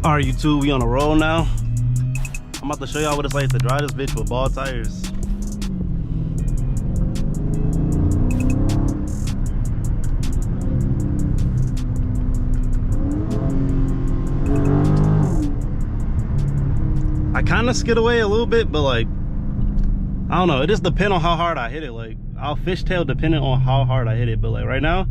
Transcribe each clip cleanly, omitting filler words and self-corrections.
Alright, YouTube, we on a roll now. I'm about to show y'all what it's like to drive this bitch with ball tires. I kind of skid away a little bit, but like, I don't know. It just depends on how hard I hit it. Like, I'll fishtail depending on how hard I hit it. But like right now,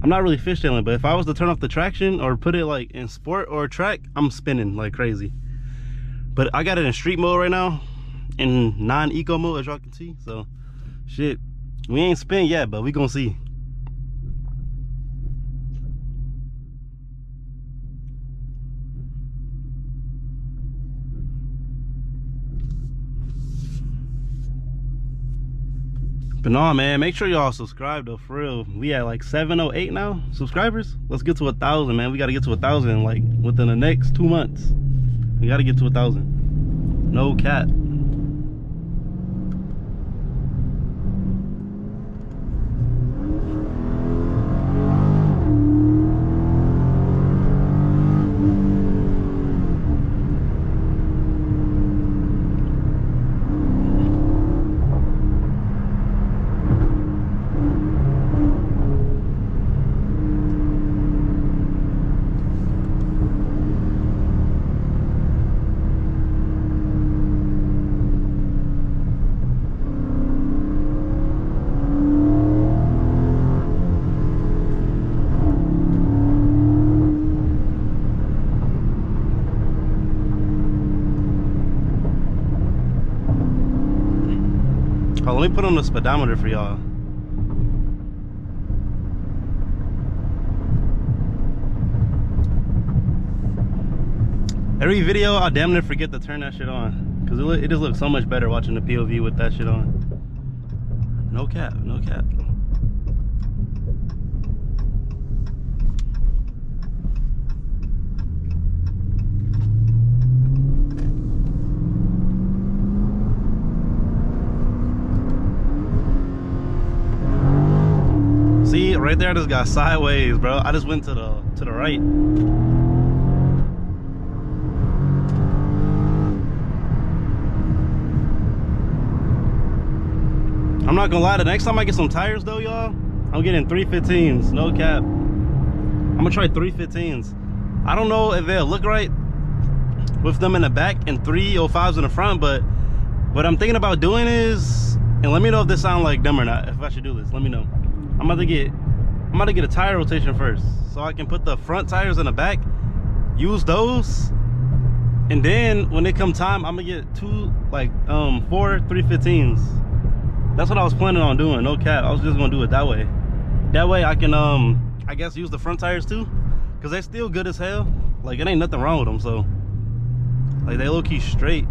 I'm not really fishtailing. But if I was to turn off the traction or put it like in sport or track, I'm spinning like crazy. But I got it in street mode right now, in non-eco mode, as y'all can see. So, shit, we ain't spin yet, but we gonna see. But no, man, make sure y'all subscribe though, for real. We at like 708 now subscribers. Let's get to 1,000, man. We gotta get to 1,000 like within the next 2 months. We gotta get to 1,000. No cap. Oh, let me put on the speedometer for y'all. Every video, I damn near forget to turn that shit on. Because it just looks so much better watching the POV with that shit on. No cap, no cap. See, right there, I just got sideways, bro. I just went to the right. I'm not gonna lie, the next time I get some tires though, y'all, I'm getting 315s, no cap. I'm gonna try 315s. I don't know if they'll look right with them in the back and 305s in the front, but what I'm thinking about doing is, and let me know if this sounds like dumb or not, if I should do this, let me know. I'm about to get a tire rotation first, so I can put the front tires in the back, use those, and then when it come time, I'm gonna get four 315s. That's what I was planning on doing, no cap. I was just gonna do it that way. That way I can I guess use the front tires too, because they're still good as hell. Like, it ain't nothing wrong with them, so like they low-key straight.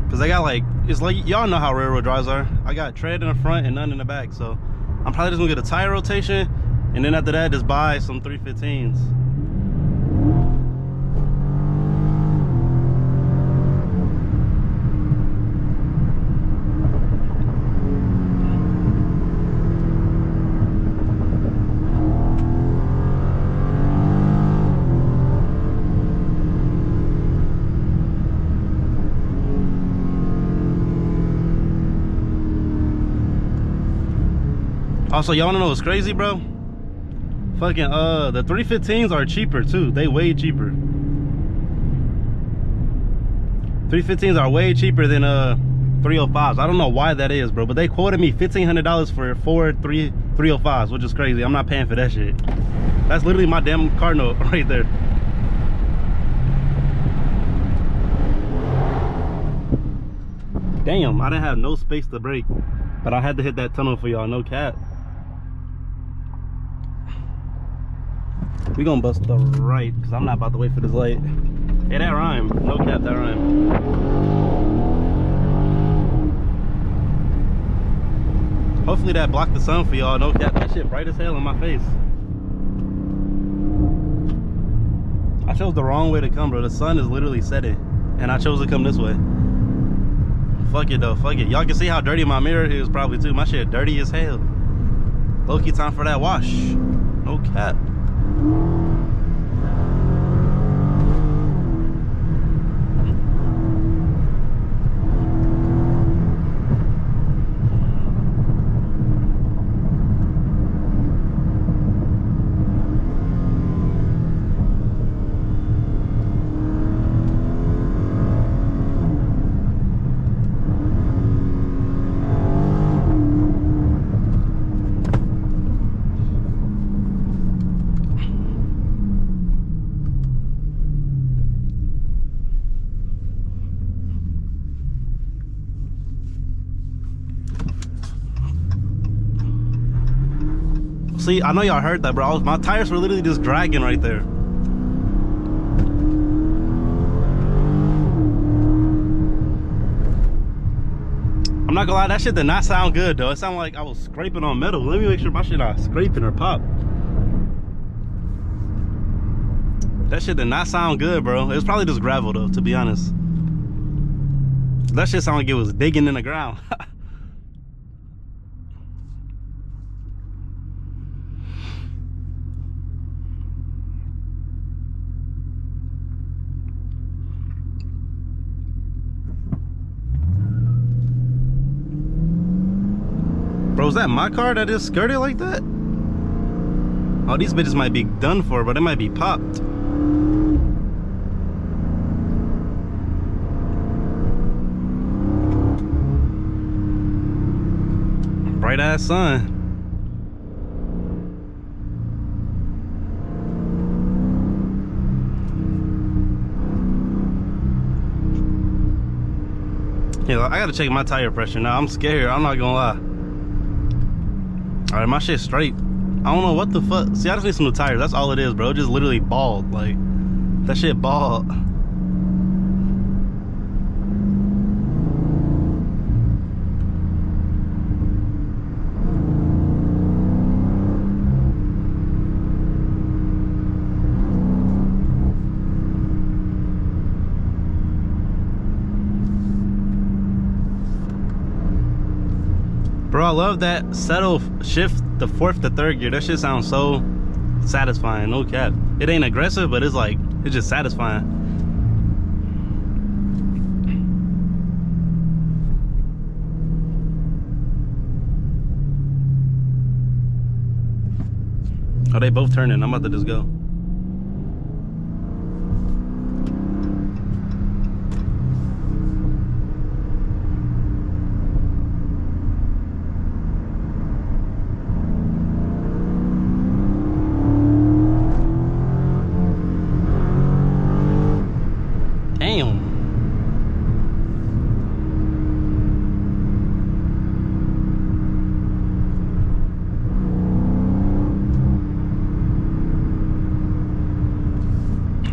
Because they got like, it's like, y'all know how railroad drives are. I got tread in the front and none in the back, so I'm probably just gonna get a tire rotation, and then after that just buy some 315s. Also, y'all wanna know what's crazy, bro? Fucking the 315s are cheaper too. They way cheaper. 315s are way cheaper than 305s. I don't know why that is, bro, but they quoted me $1,500 for 4 305s, which is crazy. I'm not paying for that shit. That's literally my damn car note right there. Damn, I didn't have no space to brake, but I had to hit that tunnel for y'all, no cap. We gonna bust the right, because I'm not about to wait for this light. Hey, that rhyme. No cap, that rhyme. Hopefully that blocked the sun for y'all. No cap, that shit bright as hell in my face. I chose the wrong way to come, bro. The sun is literally setting, and I chose to come this way. Fuck it though, fuck it. Y'all can see how dirty my mirror is probably too. My shit dirty as hell. Low-key time for that wash. No cap. see, I know y'all heard that, bro. My tires were literally just dragging right there. I'm not gonna lie, that shit did not sound good though. It sounded like I was scraping on metal. Let me make sure my shit not scraping or pop. That shit did not sound good, bro. It was probably just gravel though, to be honest. That shit sounded like it was digging in the ground. Bro, is that my car that is skirted like that? Oh, these bitches might be done for, but it might be popped. Bright ass sun. Yeah, I gotta check my tire pressure now. I'm scared, I'm not gonna lie. All right, my shit's straight. I don't know what the fuck. See, I just need some new tires. That's all it is, bro. It just literally bald. Like, that shit bald. Bro, I love that settle shift the fourth to third gear. That shit sounds so satisfying, no cap. It ain't aggressive, but it's like, it's just satisfying. Oh, they both turning. I'm about to just go.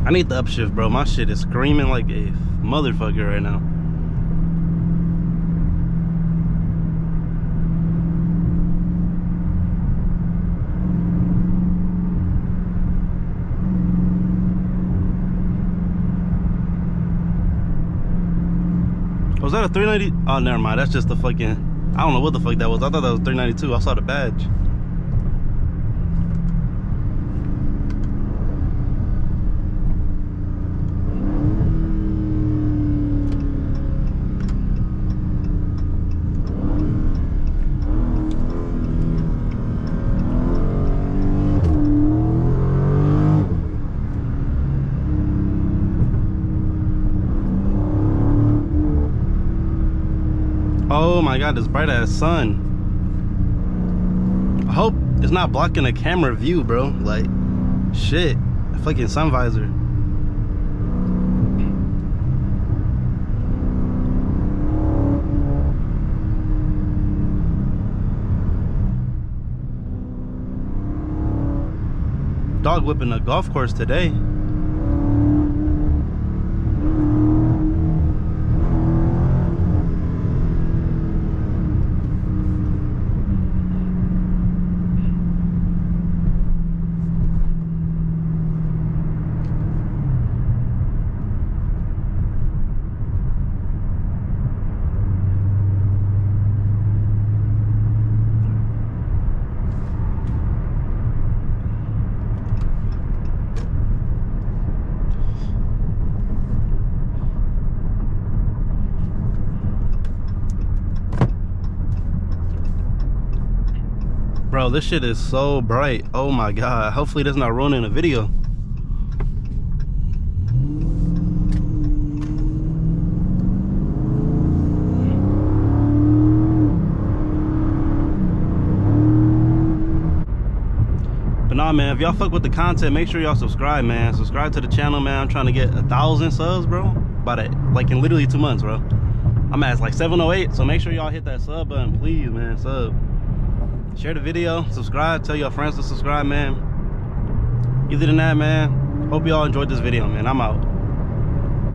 I need the upshift, bro. My shit is screaming like a motherfucker right now. Was that a 390? Oh, never mind. That's just the fucking, I don't know what the fuck that was. I thought that was 392. I saw the badge. Oh my god, this bright ass sun. I hope it's not blocking the camera view, bro. Like, shit. Fucking sun visor. Dog whipping a golf course today. Bro, this shit is so bright. Oh my god. Hopefully that's not ruining the video. But nah, man, if y'all fuck with the content, make sure y'all subscribe, man. Subscribe to the channel, man. I'm trying to get 1,000 subs, bro. By that, like in literally 2 months, bro. I'm at like 708, so make sure y'all hit that sub button, please, man. Sub. Share the video, subscribe, tell your friends to subscribe, man. Other than that, man, hope y'all enjoyed this video, man. I'm out.